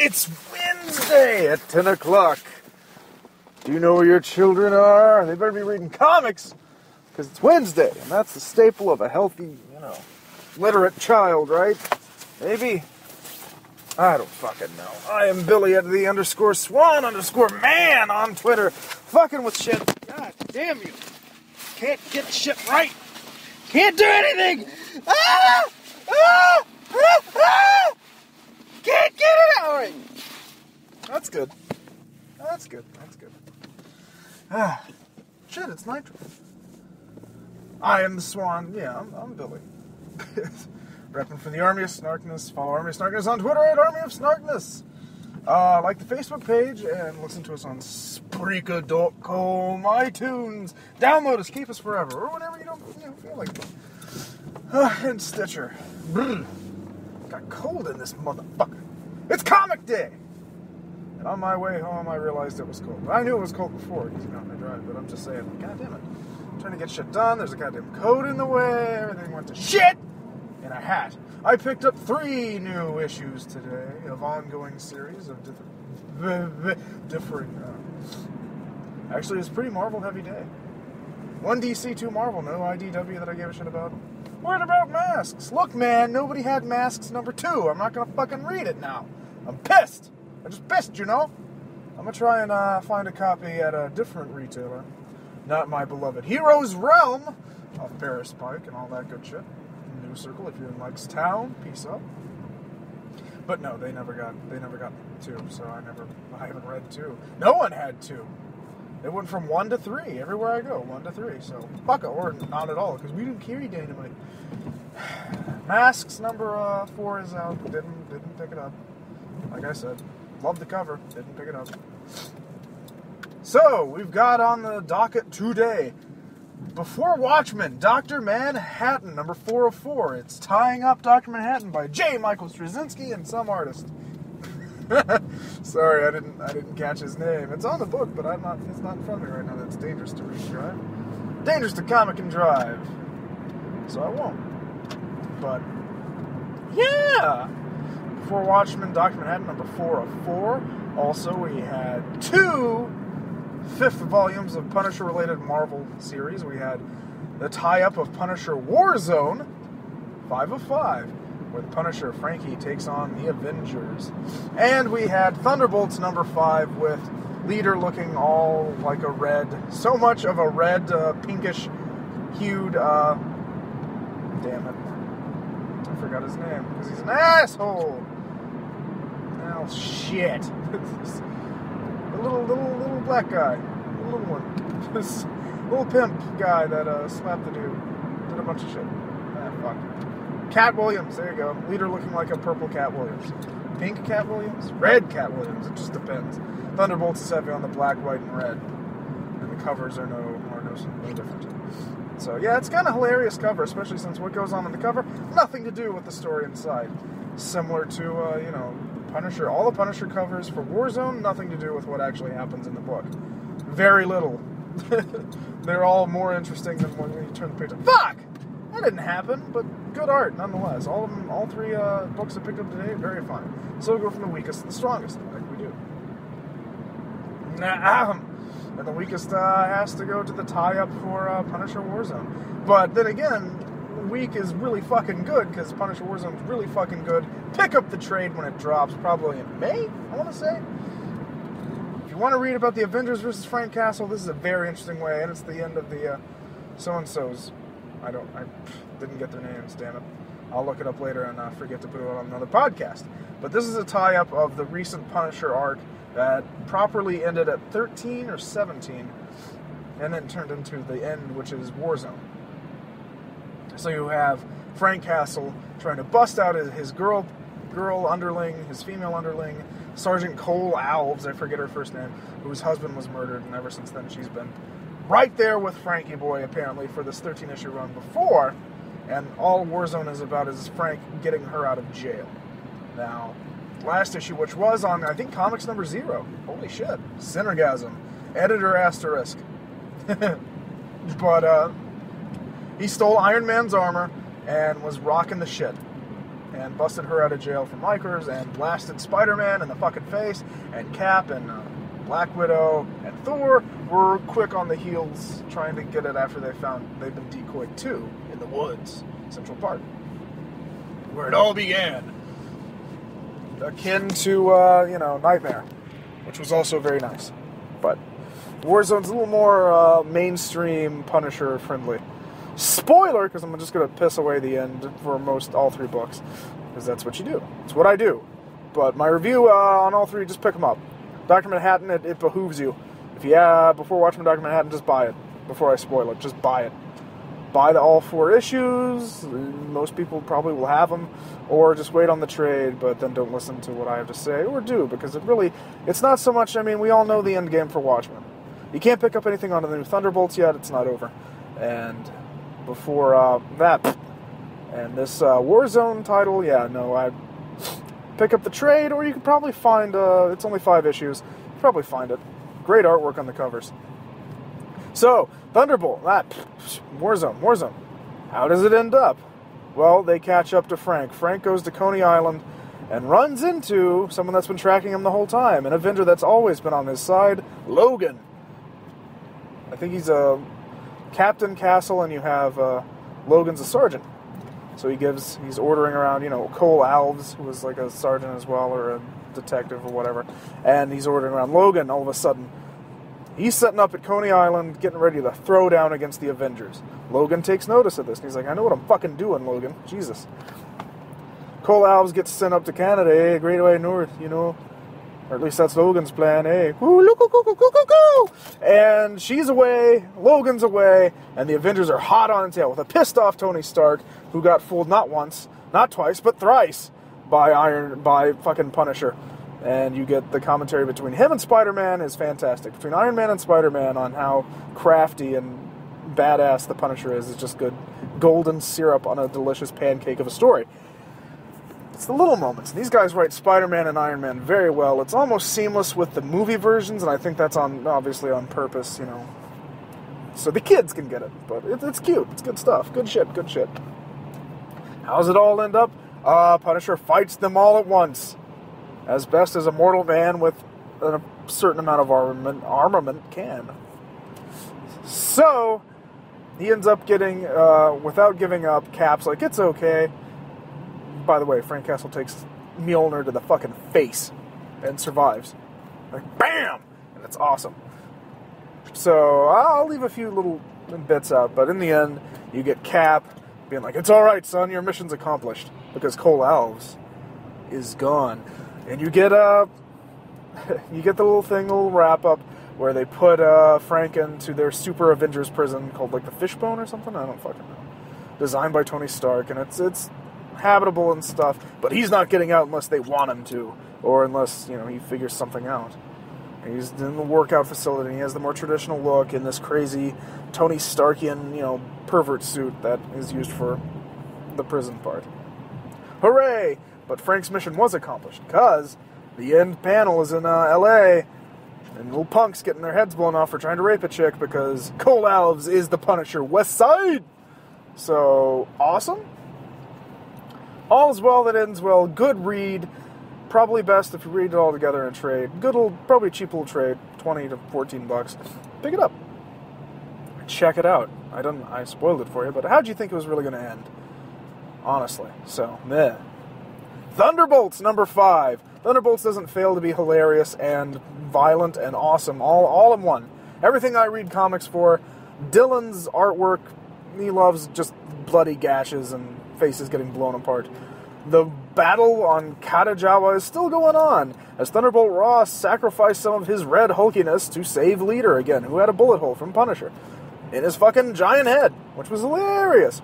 It's Wednesday at 10 o'clock. Do you know where your children are? They better be reading comics, because it's Wednesday, and that's the staple of a healthy, literate child, right? Maybe? I don't fucking know. I am Billy at the _Swan_man on Twitter, fucking with shit. God damn you. Can't get shit right. Can't do anything. Ah! Ah! Ah! Ah! Can't get it out right. That's good. That's good. That's good. Ah. Shit, it's Nitro. I am the Swan. Yeah, I'm Billy. Repping for the Army of Snarkness. Follow Army of Snarkness on Twitter at Army of Snarkness. Like the Facebook page and listen to us on Spreaker.com, iTunes. Download us, keep us forever, or whenever you don't feel like it. And Stitcher. Brr. Got cold in this motherfucker. It's Comic Day! And on my way home, I realized it was cold. I knew it was cold before, because I drive, but I'm just saying, God damn it. I'm trying to get shit done, there's a goddamn coat in the way, everything went to shit! In a hat. I picked up 3 new issues today of ongoing series of differing. Actually, it was a pretty Marvel-heavy day. 1 DC, 2 Marvel, no IDW that I gave a shit about. What about masks? Look, man, nobody had masks number 2. I'm not gonna fucking read it now. I'm pissed. I'm just pissed, I'm gonna try and find a copy at a different retailer. Not my beloved Heroes Realm of Paris Pike and all that good shit. New Circle, if you're in Mike's town, peace up. But no, they never got 2, so I haven't read 2. No one had 2. It went from 1 to 3 everywhere I go, 1 to 3. So fuck it, or not at all, because we didn't carry Dynamite. Masks number 4 is out. Didn't pick it up. Like I said, love the cover. Didn't pick it up. So we've got on the docket today, Before Watchmen, Dr. Manhattan, number 404. It's Tying Up Dr. Manhattan by J. Michael Straczynski and some artist. Sorry, I didn't catch his name. It's on the book, but it's not in front of me right now. That's dangerous to read and drive. Dangerous to comic and drive. So I won't. But yeah. Before Watchmen, Dr. Manhattan, number 404. Also, we had 2 5th volumes of Punisher-related Marvel series. We had the tie-up of Punisher Warzone, 5 of 5, where the Punisher Frankie takes on the Avengers. And we had Thunderbolts number 5 with Leader looking all like a red, so much of a red, pinkish-hued, damn it. I forgot his name, because he's an asshole. Oh, shit. The little black guy. The little one. This little pimp guy that slapped the dude. Did a bunch of shit. Fuck. Cat Williams, there you go. Leader looking like a purple Cat Williams. Pink Cat Williams? Red Cat Williams, it just depends. Thunderbolts is heavy on the black, white, and red. And the covers are no different. So yeah, it's kind of hilarious cover, especially since what goes on in the cover, nothing to do with the story inside. Similar to, Punisher. All the Punisher covers for Warzone, nothing to do with what actually happens in the book. Very little. They're all more interesting than when you turn the page. Fuck! That didn't happen, but good art nonetheless. All 3 books I picked up today, very fine. So we go from the weakest to the strongest, like we do. And the weakest has to go to the tie-up for Punisher Warzone. But then again, week is really fucking good, because Punisher Warzone is really fucking good. Pick up the trade when it drops, probably in May, I want to say. If you want to read about the Avengers versus Frank Castle, this is a very interesting way, and it's the end of the so-and-sos. I didn't get their names, damn it. I'll look it up later and forget to put it on another podcast. But this is a tie-up of the recent Punisher arc that properly ended at 13 or 17, and then turned into the end, which is Warzone. So you have Frank Castle trying to bust out his girl underling, his female underling, Sergeant Cole Alves, I forget her first name, whose husband was murdered, and ever since then she's been right there with Frankie Boy, apparently, for this 13-issue run before, and all Warzone is about is Frank getting her out of jail. Now, last issue, which was on, I think, Comix number 0. Holy shit. Synergasm. Editor asterisk. But, he stole Iron Man's armor and was rocking the shit. and busted her out of jail for micros and blasted Spider-Man in the fucking face, and Cap and Black Widow and Thor were quick on the heels trying to get it after they've been decoyed too in the woods, Central Park, where it all began. Akin to, Nightmare, which was also very nice. But Warzone's a little more mainstream Punisher friendly. Spoiler, because I'm just going to piss away the end for all three books, because that's what you do. It's what I do. But my review on all three, just pick them up. Dr. Manhattan, it behooves you. Before watching Dr. Manhattan, just buy it. Before I spoil it, just buy it. Buy all 4 issues. Most people probably will have them. Or just wait on the trade, but then don't listen to what I have to say. Or do, because it's not so much, we all know the end game for Watchmen. You can't pick up anything on the new Thunderbolts yet, it's not over. And before that, and this Warzone title, I pick up the trade, or you can probably find, it's only 5 issues, you can probably find it. Great artwork on the covers. So, Thunderbolt, Warzone. How does it end up? Well, they catch up to Frank. Frank goes to Coney Island and runs into someone that's been tracking him the whole time, an Avenger that's always been on his side, Logan. I think he's a Captain Castle, and you have Logan's a sergeant. So he's ordering around, Cole Alves, who was like a sergeant as well, or a detective or whatever, and he's ordering around Logan. All of a sudden, he's setting up at Coney Island, getting ready to throw down against the Avengers. Logan takes notice of this, and he's like, I know what I'm fucking doing, Logan. Jesus. Cole Alves gets sent up to Canada, great way north, or at least that's Logan's plan, And she's away, Logan's away, and the Avengers are hot on tail with a pissed off Tony Stark, who got fooled not once, not twice, but thrice by fucking Punisher. And you get the commentary between him and Spider-Man is fantastic. Between Iron Man and Spider-Man on how crafty and badass the Punisher is just good golden syrup on a delicious pancake of a story. It's the little moments. These guys write Spider-Man and Iron Man very well. It's almost seamless with the movie versions, and I think that's obviously on purpose, so the kids can get it. But it's cute. It's good stuff. Good shit. How's it all end up? Punisher fights them all at once, as best as a mortal man with a certain amount of armament can. So, he ends up getting, without giving up, Cap's like, it's okay. By the way, Frank Castle takes Mjolnir to the fucking face and survives. Like, BAM! And it's awesome. So, I'll leave a few little bits out, but in the end, you get Cap being like, it's alright, son, your mission's accomplished. Because Cole Alves is gone. And you get the little wrap-up where they put Frank into their Super Avengers prison called, like, the Fishbone or something? I don't fucking know. Designed by Tony Stark, and it's habitable and stuff, but he's not getting out unless they want him to, or unless, he figures something out. He's in the workout facility, and he has the more traditional look in this crazy Tony Starkian, pervert suit that is used for the prison part. Hooray! But Frank's mission was accomplished, because the end panel is in L.A., and little punks getting their heads blown off for trying to rape a chick, because Cole Alves is the Punisher. West Side! So, awesome. All is well that ends well. Good read. Probably best if you read it all together in a trade. Probably cheap little trade. $20 to $14. Pick it up. Check it out. I spoiled it for you, but how'd you think it was really going to end? Honestly. So, meh. Thunderbolts, number 5. Thunderbolts doesn't fail to be hilarious and violent and awesome. All in one. Everything I read comics for. Dylan's artwork, he loves just bloody gashes and faces getting blown apart. The battle on Katajawa is still going on, as Thunderbolt Ross sacrificed some of his red hulkiness to save Leader again, who had a bullet hole from Punisher in his fucking giant head, which was hilarious.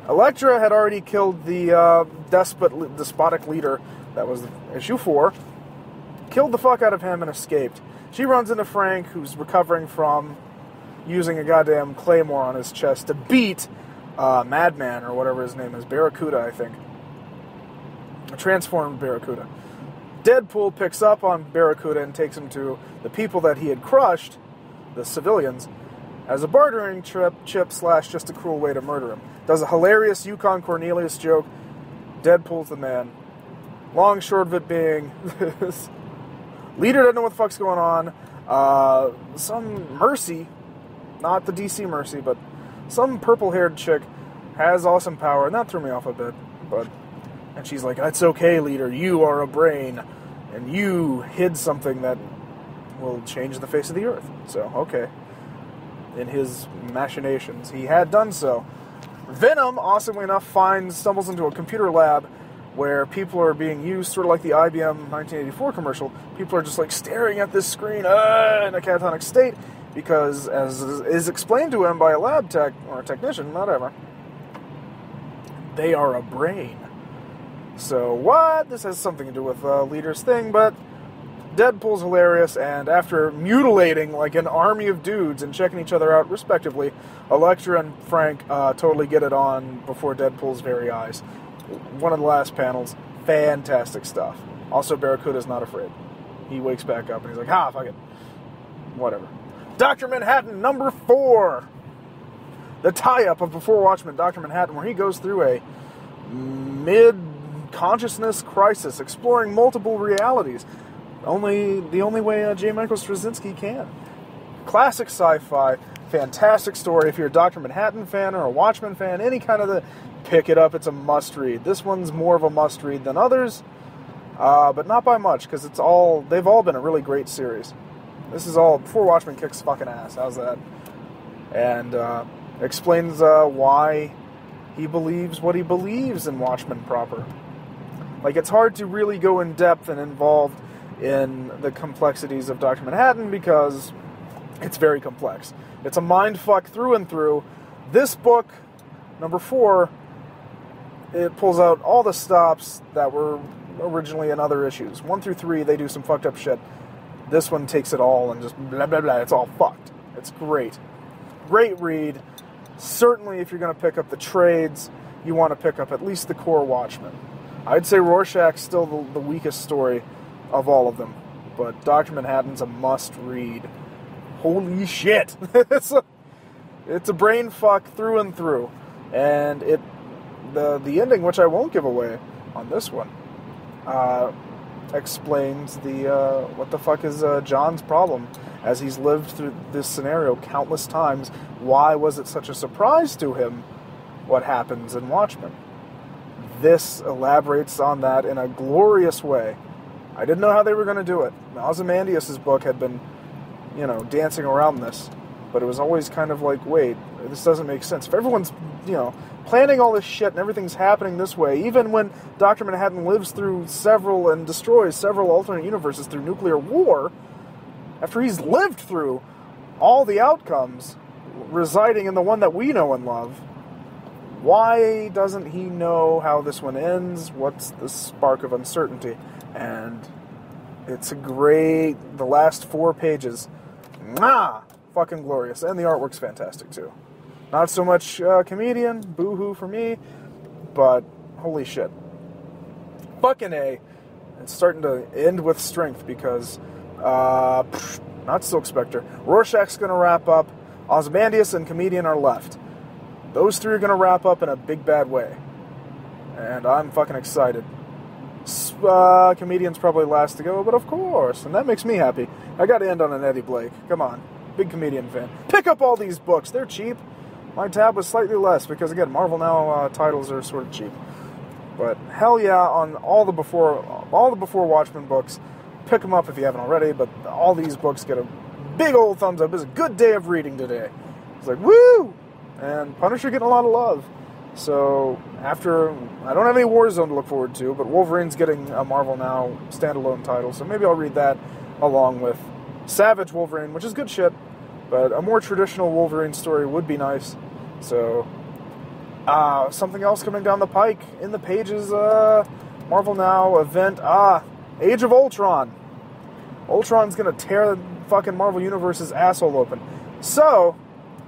Elektra had already killed the despotic leader, that was issue 4, killed the fuck out of him and escaped. She runs into Frank, who's recovering from using a goddamn claymore on his chest to beat Madman, or whatever his name is, Barracuda, I think. A transformed Barracuda. Deadpool picks up on Barracuda and takes him to the people that he had crushed, the civilians, as a bartering chip slash just a cruel way to murder him. Does a hilarious Yukon Cornelius joke. Deadpool's the man. Long short of it being, this leader doesn't know what the fuck's going on. Some Mercy, not the DC Mercy, but some purple-haired chick has awesome power, and that threw me off a bit. And she's like, "It's okay, leader. You are a brain, and you hid something that will change the face of the earth." So, okay. In his machinations, he had done so. Venom, awesomely enough, stumbles into a computer lab where people are being used, sort of like the IBM 1984 commercial. People are just like staring at this screen in a catatonic state because, as is explained to him by a lab tech or a technician, whatever, they are a brain. So what? This has something to do with Leader's thing, but Deadpool's hilarious, and after mutilating like an army of dudes and checking each other out respectively, Elektra and Frank totally get it on before Deadpool's very eyes. One of the last panels, fantastic stuff. Also, Barracuda's not afraid. He wakes back up and he's like, fuck it. Whatever. Dr. Manhattan number 4. The tie-up of Before Watchmen, Dr. Manhattan, where he goes through a mid-consciousness crisis, exploring multiple realities. The only way J. Michael Straczynski can. Classic sci-fi, fantastic story. If you're a Dr. Manhattan fan or a Watchmen fan, any kind of pick it up. It's a must-read. This one's more of a must-read than others, but not by much, because they've all been a really great series. This is all Before Watchmen kicks fucking ass. How's that? And explains why he believes what he believes in Watchmen proper. Like, it's hard to really go in depth and involved in the complexities of Dr. Manhattan because it's very complex. It's a mindfuck through and through. This book, number 4, it pulls out all the stops that were originally in other issues. 1 through 3, they do some fucked up shit. This one takes it all and just blah, blah, blah. It's all fucked. It's great. Great read. Certainly, if you're going to pick up the trades, you want to pick up at least the core Watchmen. I'd say Rorschach's still the weakest story of all of them, but Dr. Manhattan's a must-read. Holy shit! It's a brain fuck through and through, and the ending, which I won't give away on this one, explains what the fuck is John's problem as he's lived through this scenario countless times. Why was it such a surprise to him what happens in Watchmen? This elaborates on that in a glorious way. I didn't know how they were going to do it. Ozymandias' book had been, dancing around this, but it was always kind of like, wait, this doesn't make sense. If everyone's, planning all this shit and everything's happening this way, even when Dr. Manhattan lives through several and destroys several alternate universes through nuclear war, after he's lived through all the outcomes residing in the one that we know and love, why doesn't he know how this one ends? What's the spark of uncertainty? And it's the last 4 pages, fucking glorious. And the artwork's fantastic, too. Not so much comedian, boo-hoo for me, but holy shit. Fucking A. It's starting to end with strength because, not Silk Spectre. Rorschach's going to wrap up. Ozymandias and Comedian are left. Those 3 are going to wrap up in a big bad way. And I'm fucking excited. Comedian's probably last to go, but of course, and that makes me happy. I gotta end on an Eddie Blake. Come on. Big Comedian fan. Pick up all these books. They're cheap. My tab was slightly less because, again, Marvel Now titles are sort of cheap. But hell yeah, on all the Before Watchmen books, pick them up if you haven't already, but all these books get a big old thumbs up. It's a good day of reading today. It's like, woo! And Punisher getting a lot of love. So, I don't have any Warzone to look forward to, but Wolverine's getting a Marvel Now standalone title, so maybe I'll read that along with Savage Wolverine, which is good shit, but a more traditional Wolverine story would be nice. So, something else coming down the pike in the pages, Marvel Now event, Age of Ultron. Ultron's gonna tear the fucking Marvel Universe's asshole open. So,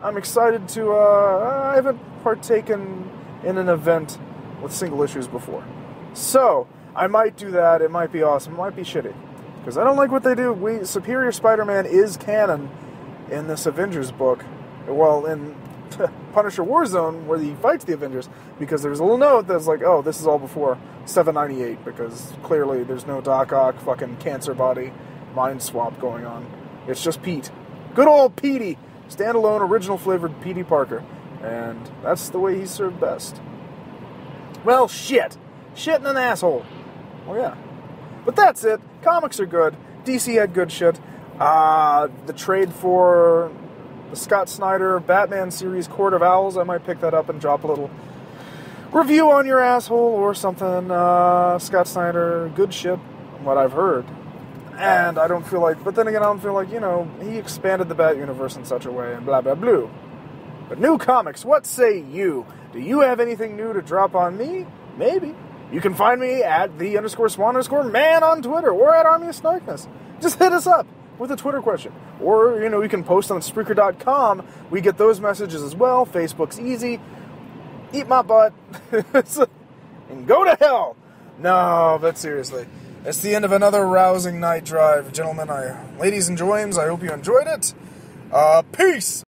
I'm excited to, I haven't partaken in an event with single issues before. So, I might do that. It might be awesome. It might be shitty. Because I don't like what they do. Superior Spider-Man is canon in this Avengers book. Well, in Punisher Warzone, where he fights the Avengers, because there's a little note that's like, oh, this is all before 798, because clearly there's no Doc Ock fucking cancer body mind swap going on. It's just Pete. Good old Petey. Standalone, original flavored Petey Parker. And that's the way he's served best. Well, shit. Shit in an asshole. Well, yeah. But that's it. Comics are good. DC had good shit. The trade for the Scott Snyder Batman series, Court of Owls, I might pick that up and drop a little review on your asshole or something. Scott Snyder, good shit, what I've heard. And I don't feel like, but then again, I don't feel like, he expanded the Bat universe in such a way and blah, blah, blah. But new comics, what say you? Do you have anything new to drop on me? Maybe. You can find me at _swan_man on Twitter or at Army of Snarkness. Just hit us up with a Twitter question. Or, you can post on Spreaker.com. We get those messages as well. Facebook's easy. Eat my butt. And go to hell. No, but seriously. It's the end of another rousing night drive. Gentlemen, ladies and joins, I hope you enjoyed it. Peace!